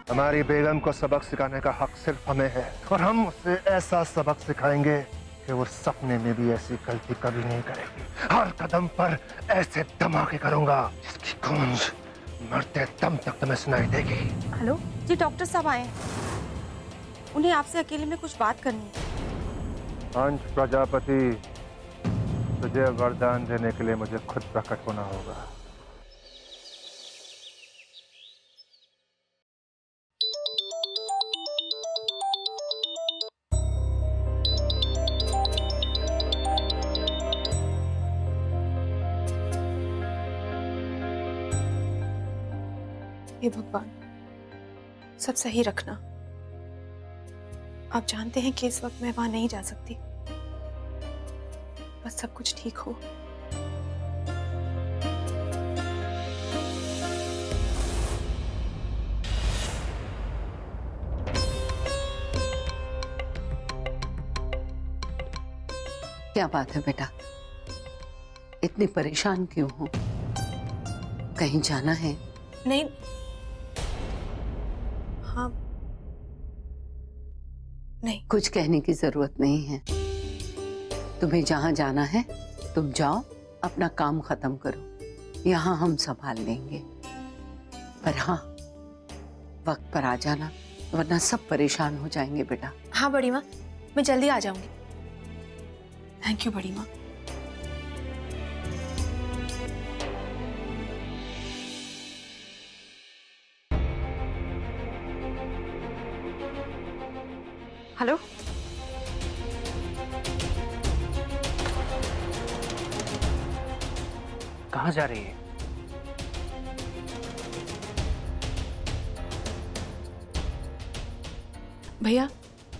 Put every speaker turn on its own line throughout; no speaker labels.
हमारी बेगम को सबक सिखाने का हक सिर्फ हमें है और हम उसे ऐसा सबक सिखाएंगे कि वो सपने में भी ऐसी गलती कभी नहीं करेगी। हर कदम पर ऐसे धमाके करूंगा जिसकी गूंज मरते दम तक तुम्हें सुनाई देगी।
हेलो जी, डॉक्टर साहब आए हैं। उन्हें आपसे अकेले में कुछ बात करनी है।
अंश प्रजापति, तुझे वरदान देने के लिए मुझे खुद प्रकट होना होगा।
हे भगवान, सब सही रखना। आप जानते हैं कि इस वक्त मैं वहां नहीं जा सकती। बस सब कुछ ठीक हो।
क्या बात है बेटा, इतनी परेशान क्यों हो? कहीं जाना है?
नहीं, हाँ, नहीं।
कुछ कहने की जरूरत नहीं है। तुम्हें जहां जाना है तुम जाओ, अपना काम खत्म करो। यहाँ हम संभाल लेंगे। पर हाँ, वक्त पर आ जाना, वरना सब परेशान हो जाएंगे बेटा।
हाँ बड़ी माँ, मैं जल्दी आ जाऊंगी। थैंक यू बड़ी माँ। हेलो,
कहाँ जा रही है?
भैया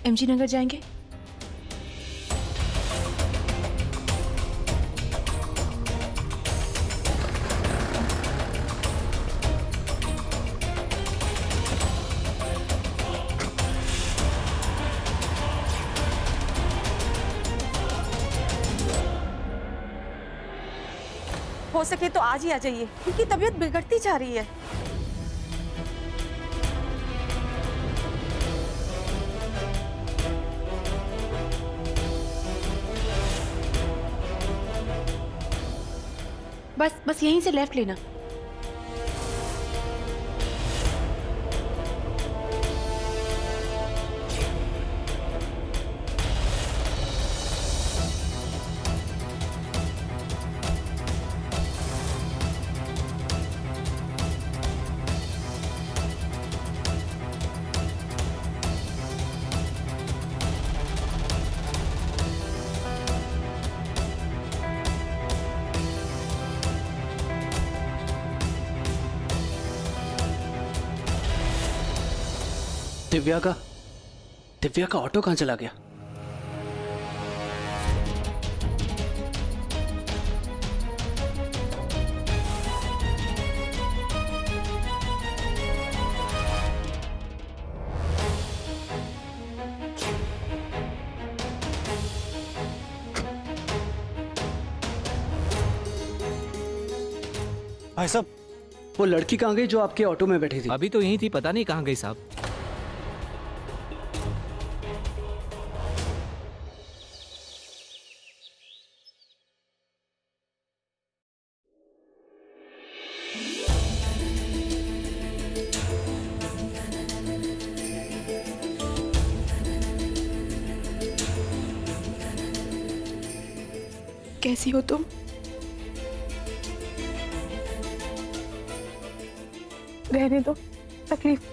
एमजी नगर जाएंगे। हो सके तो आज ही आ जाइए, उनकी तबीयत बिगड़ती जा रही है। बस यहीं से लेफ्ट लेना।
दिव्या का ऑटो कहाँ चला गया? भाई साहब, वो लड़की कहाँ गई जो आपके ऑटो में बैठी थी?
अभी तो यहीं थी, पता नहीं कहाँ गई साहब।
कैसी हो तुम? रहने दो, तकलीफ।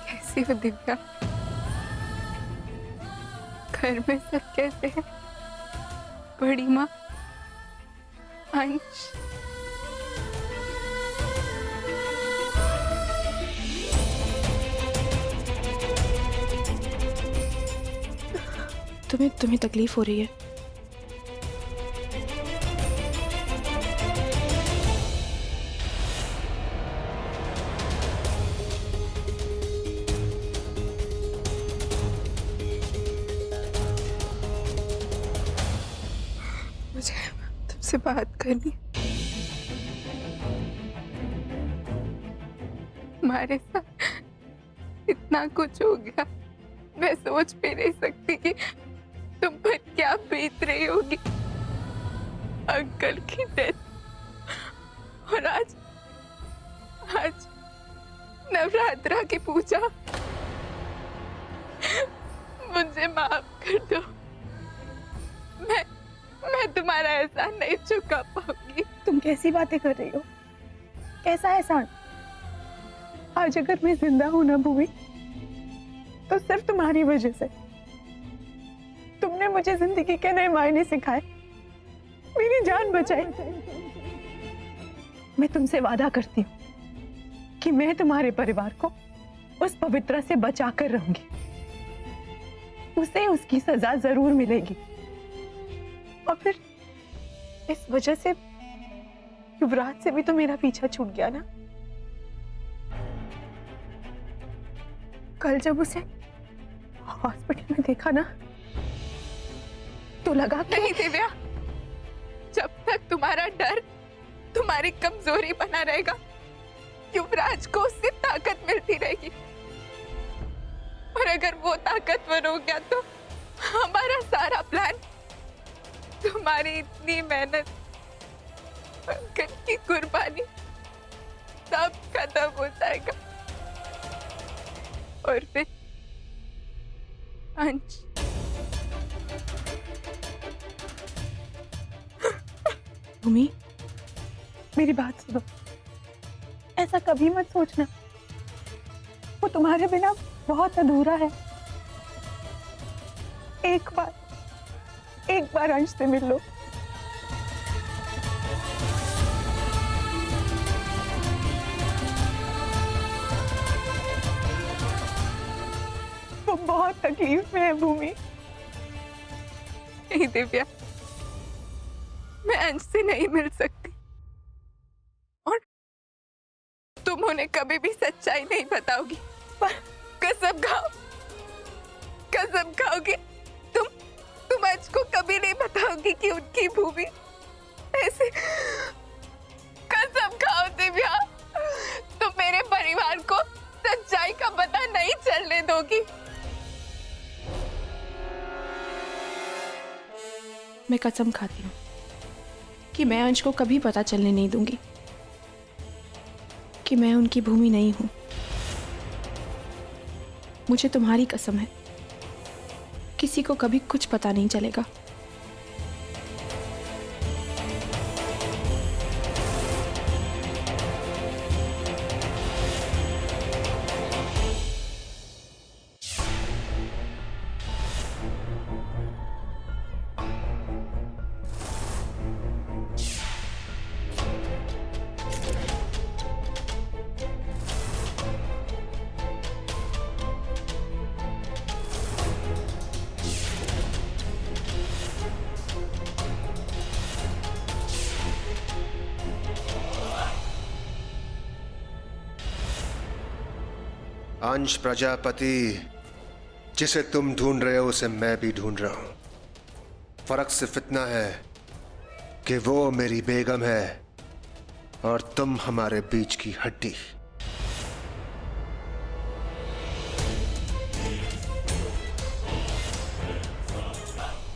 कैसी हो दिव्या? घर में सब कैसे हैं? बड़ी माँ, अंश।
तुम्हें तकलीफ हो रही है? मुझे तुमसे बात करनी है। हमारे साथ इतना कुछ हो गया, मैं सोच भी नहीं सकती कि तुम पर क्या बीत रही होगी। अंकल की डेथ और आज नवरात्रा की पूजा। मुझे माफ कर दो, मैं तुम्हारा एहसान नहीं चुका पाऊंगी।
तुम कैसी बातें कर रही हो? कैसा एहसान? आज अगर मैं जिंदा हूं ना भूमि, तो सिर्फ तुम्हारी वजह से। तुमने मुझे जिंदगी के नए मायने सिखाए, मेरी जान बचाई। मैं तुमसे वादा करती हूँ कि मैं तुम्हारे परिवार को उस पवित्रा से बचा कर रहूंगी। उसे उसकी सजा जरूर मिलेगी। और फिर इस वजह से युवराज से भी तो मेरा पीछा छूट गया ना। कल जब उसे हॉस्पिटल में देखा ना, तो लगा कि
नहीं दिव्या, जब तक तुम्हारा डर तुम्हारी कमजोरी बना रहेगा, युवराज को उससे ताकत मिलती रहेगी। और अगर वो ताकतवर हो गया तो हमारा सारा प्लान, तुम्हारी इतनी मेहनत, अंकल की कुर्बानी, सब खत्म हो जाएगा। और फिर अंश,
भूमि, मेरी बात सुनो। ऐसा कभी मत सोचना, वो तुम्हारे बिना बहुत अधूरा है। एक बार अंश से मिल लो। वो बहुत तकलीफ में है भूमि।
नहीं दिव्या, मैं अंश से नहीं मिल सकती, और तुम उन्हें कभी भी सच्चाई नहीं बताओगी। पर कसम खाओगी, तुम अंश को कभी नहीं बताओगी कि उनकी भूमि ऐसे। कसम खाओ दिव्या, तुम मेरे परिवार को सच्चाई का पता नहीं चलने दोगी। मैं कसम खाती हूँ कि मैं अंश को कभी पता चलने नहीं दूंगी कि मैं उनकी भूमि नहीं हूं। मुझे तुम्हारी कसम है, किसी को कभी कुछ पता नहीं चलेगा।
अंश प्रजापति, जिसे तुम ढूंढ रहे हो उसे मैं भी ढूंढ रहा हूं। फर्क सिर्फ इतना है कि वो मेरी बेगम है और तुम हमारे बीच की हड्डी।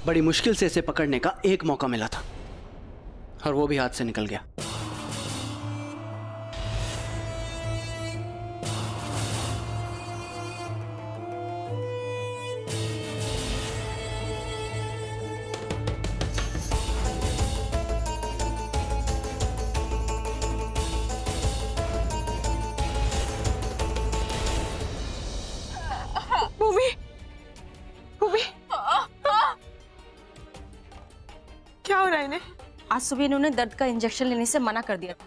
बड़ी मुश्किल से इसे पकड़ने का एक मौका मिला था और वो भी हाथ से निकल गया।
क्या हो रहा है इन्हें?
आज सुबह इन्होंने दर्द का इंजेक्शन लेने से मना कर दिया था।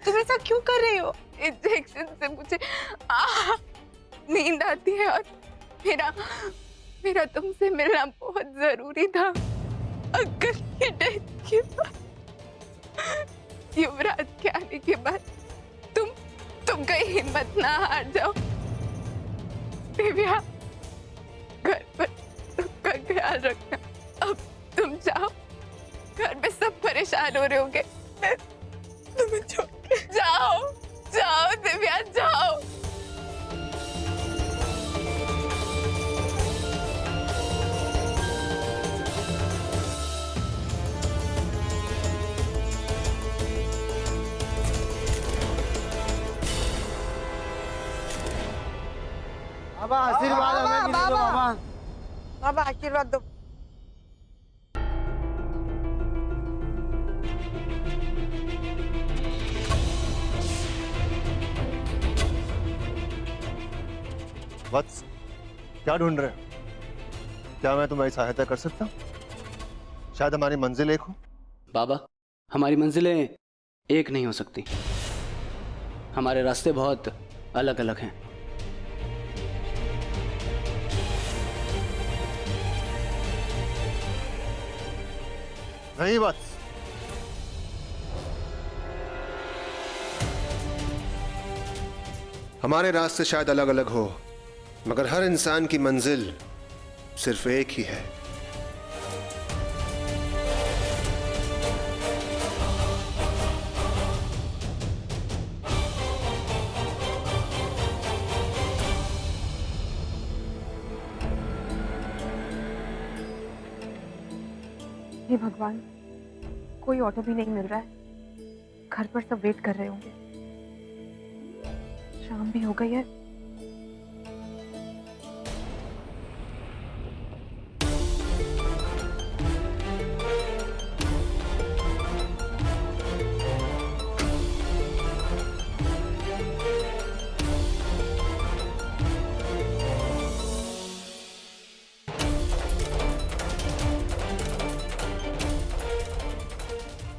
तुम ऐसा क्यों कर रही हो?
इंजेक्शन से मुझे नींद आती है और मेरा तुमसे मिलना बहुत जरूरी था। अंकल की डेथ के बाद, युवराज के आने के बाद तुम कहीं हिम्मत ना हार जाओ। दिव्या, घर पर सबका ख्याल रखना। अब तुम जाओ, घर में सब परेशान हो रहे होंगे। तुम्हें छोड़ के जाओ, जाओ दिव्या, जाओ।
बाबा आशीर्वाद हमें मिले दो बाबा।
बाबा आशीर्वाद दो।
वत्स, क्या ढूंढ रहे हो? क्या मैं तुम्हारी सहायता कर सकता हूँ? शायद हमारी मंजिल एक हो।
बाबा, हमारी मंजिलें एक नहीं हो सकती। हमारे रास्ते बहुत अलग अलग हैं।
नहीं वत्स, हमारे रास्ते शायद अलग अलग हो, मगर हर इंसान की मंजिल सिर्फ एक ही है।
हे भगवान, कोई ऑटो भी नहीं मिल रहा है। घर पर सब वेट कर रहे होंगे। शाम भी हो गई है।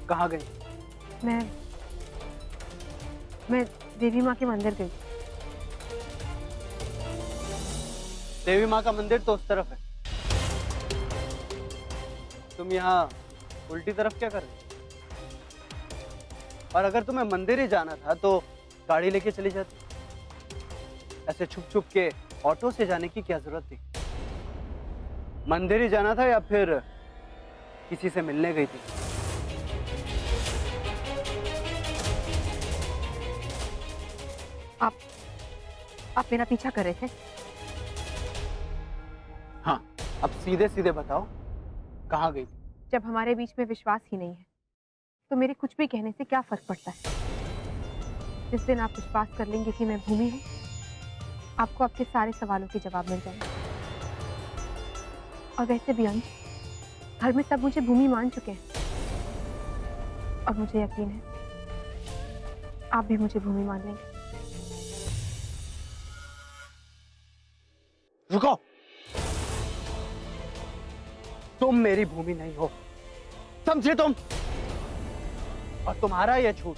कहाँ गई?
मैं देवी माँ के मंदिर गई।
देवी माँ का मंदिर तो उस तरफ है। तुम यहाँ उल्टी तरफ क्या कर रहे हो? और अगर तुम्हें मंदिर ही जाना था तो गाड़ी लेके चली जाती। ऐसे छुप छुप के ऑटो से जाने की क्या जरूरत थी? मंदिर ही जाना था या फिर किसी से मिलने गई थी?
आप मेरा पीछा कर रहे थे?
हाँ, अब सीधे सीधे बताओ, कहाँ गई थी?
जब हमारे बीच में विश्वास ही नहीं है तो मेरे कुछ भी कहने से क्या फर्क पड़ता है? जिस दिन आप विश्वास कर लेंगे कि मैं भूमि हूँ, आपको आपके सारे सवालों के जवाब मिल जाएंगे। और वैसे भी अंश, घर में सब मुझे भूमि मान चुके हैं और मुझे यकीन है आप भी मुझे भूमि मान लेंगे।
रुको, तुम मेरी भूमि नहीं हो, समझे तुम? और तुम्हारा यह झूठ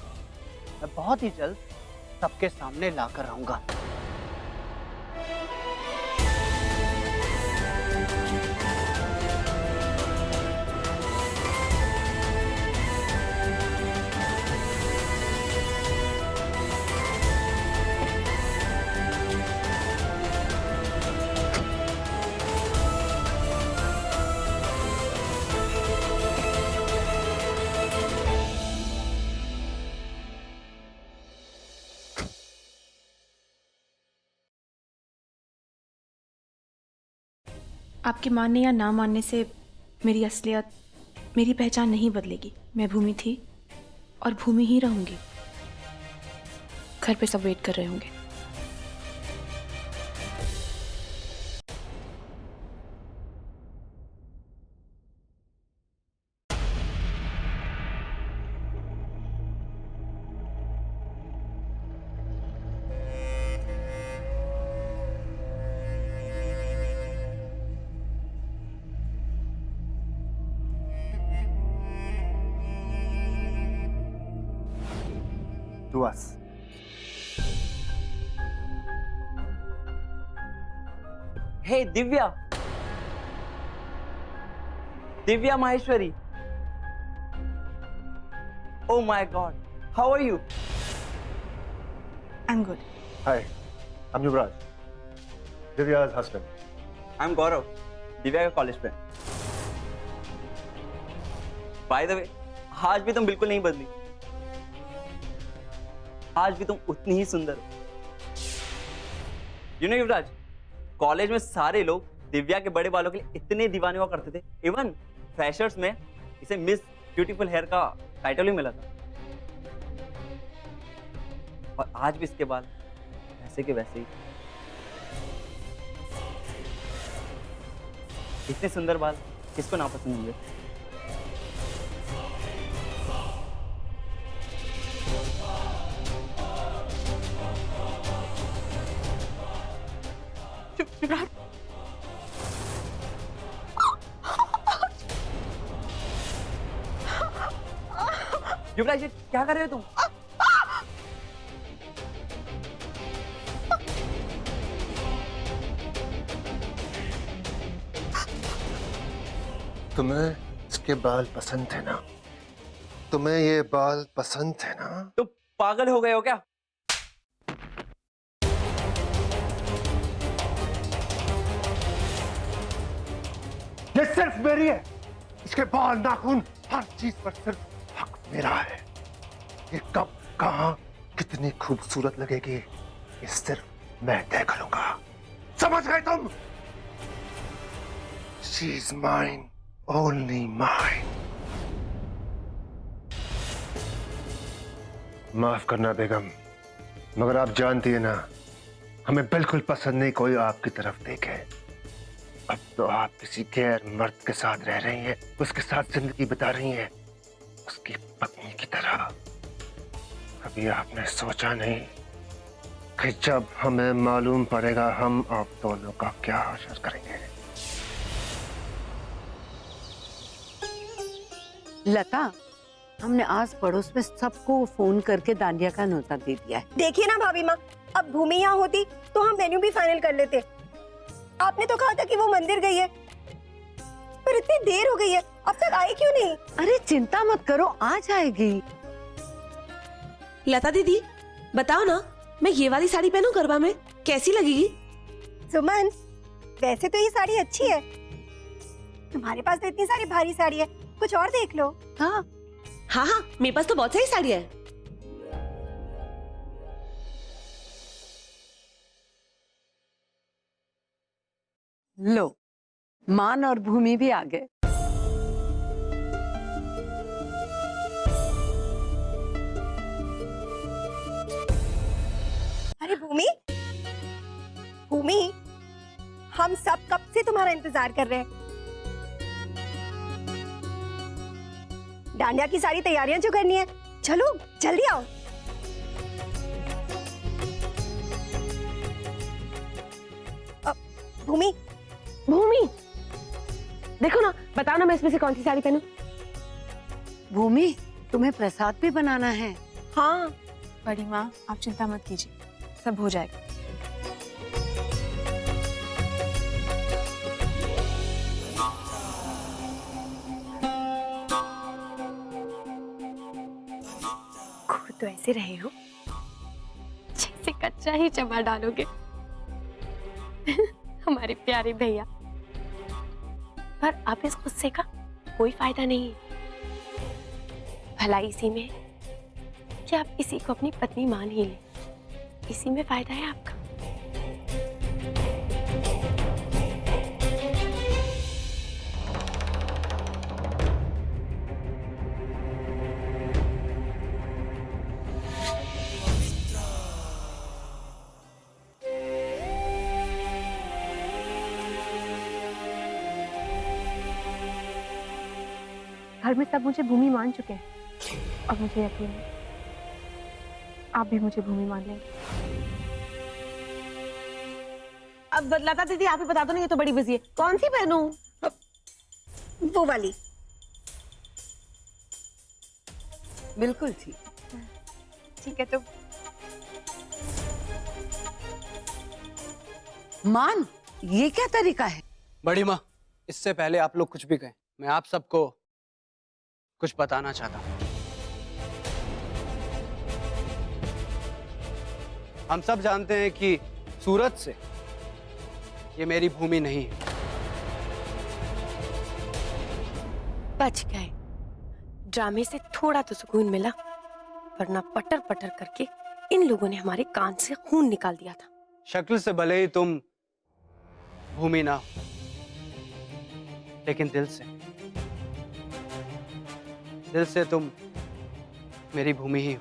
मैं बहुत ही जल्द सबके सामने लाकर रहूंगा।
आपके मानने या ना मानने से मेरी असलियत, मेरी पहचान नहीं बदलेगी। मैं भूमि थी और भूमि ही रहूंगी। घर पे सब वेट कर रहे होंगे।
दुआस,
हे Divya,
Divya Maheshwari. Oh my God, how are you?
I'm good.
Hi, I'm Yuvraj, Divya's husband.
I'm Gaurav, Divya का college friend. By the way, आज भी तुम बिल्कुल नहीं बदली। आज भी तुम उतनी ही सुंदर हो। You know युवराज, कॉलेज में सारे लोग दिव्या के बड़े बालों के लिए इतने दीवाने हुआ करते थे, इवन फ्रेशर्स में इसे मिस ब्यूटीफुल हेयर का टाइटल भी मिला था। और आज भी इसके बाल वैसे के वैसे ही। इतने सुंदर बाल किसको नापसंद होंगे? युवराज, ये क्या कर रहे हो तुम?
तुम्हें इसके बाल पसंद थे ना? तुम्हें ये बाल पसंद थे ना?
तुम पागल हो गए हो क्या?
ये सिर्फ मेरी है। इसके बाल, नाखून, हर चीज पर सिर्फ हक मेरा है। ये कब, कहां, कितनी खूबसूरत लगेगी, ये सिर्फ मैं तय करूंगा। समझ गए तुम? She is mine, only mine. माफ करना बेगम, मगर आप जानती है ना, हमें बिल्कुल पसंद नहीं कोई आपकी तरफ देखे। अब तो आप किसी गैर मर्द के साथ रह रही हैं, उसके साथ जिंदगी बिता रही हैं, उसकी पत्नी की तरह। कभी आपने सोचा नहीं कि जब हमें मालूम पड़ेगा हम आप दोनों का क्या हासिल करेंगे?
लता, हमने आस पड़ोस में सबको फोन करके दांडिया का न्योता दे दिया है।
देखिए ना भाभी माँ, अब भूमि यहाँ होती तो हम मेन्यू भी फाइनल कर लेते। आपने तो कहा था कि वो मंदिर गई है, पर इतनी देर हो गई है, अब तक आई क्यों नहीं?
अरे चिंता मत करो, आ जाएगी।
लता दीदी बताओ ना, मैं ये वाली साड़ी पहनूं गरबा में, कैसी लगेगी?
सुमन, वैसे तो ये साड़ी अच्छी है, तुम्हारे पास तो इतनी सारी भारी साड़ी है, कुछ और देख लो।
हाँ
हाँ हाँ, मेरे पास तो बहुत सारी साड़ी है।
लो, मान और भूमि भी आ गए।
अरे भूमि, भूमि, हम सब कब से तुम्हारा इंतजार कर रहे हैं। डांडिया की सारी तैयारियां जो करनी है, चलो जल्दी आओ। भूमि,
भूमि देखो ना, बताओ ना मैं इसमें से कौन सी साड़ी पहनूं?
भूमि, तुम्हें प्रसाद भी बनाना है।
हाँ बड़ी माँ, आप चिंता मत कीजिए, सब हो जाएगा।
तो ऐसे रहे हो जैसे कच्चा ही चबा डालोगे हमारे प्यारे भैया। पर अब इस गुस्से का कोई फायदा नहीं है। भला इसी में कि आप किसी को अपनी पत्नी मान ही लें, इसी में फायदा है आपका।
घर में सब मुझे भूमि मान चुके हैं और मुझे यकीन है आप भी मुझे भूमि मान लेंगे।
अब लता दीदी आप ही बता दो ना, ये तो बड़ी बिजी है, कौन सी पहनूं?
वो वाली।
बिल्कुल ठीक।
ठीक है तो
मान, ये क्या तरीका है?
बड़ी माँ, इससे पहले आप लोग कुछ भी कहें, मैं आप सबको कुछ बताना चाहता हूं। हम सब जानते हैं कि सूरत से ये मेरी भूमि नहीं है।
बच गए। ड्रामे से थोड़ा तो सुकून मिला, वरना पटर पटर करके इन लोगों ने हमारे कान से खून निकाल दिया था।
शक्ल से भले ही तुम भूमि ना हो, लेकिन दिल से तुम मेरी भूमि ही हो।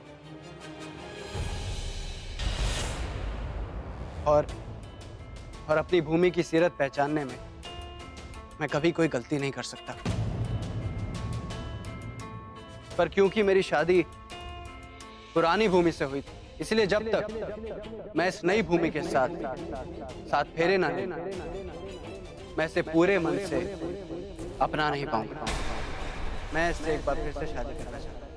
और अपनी भूमि की सीरत पहचानने में मैं कभी कोई गलती नहीं कर सकता। पर क्योंकि मेरी शादी पुरानी भूमि से हुई थी, इसलिए जब तक मैं इस नई भूमि के साथ फेरे ना लें, मैं इसे पूरे मन से अपना नहीं पाऊंगा। मैं इससे एक बार फिर से शादी करना चाहता हूं।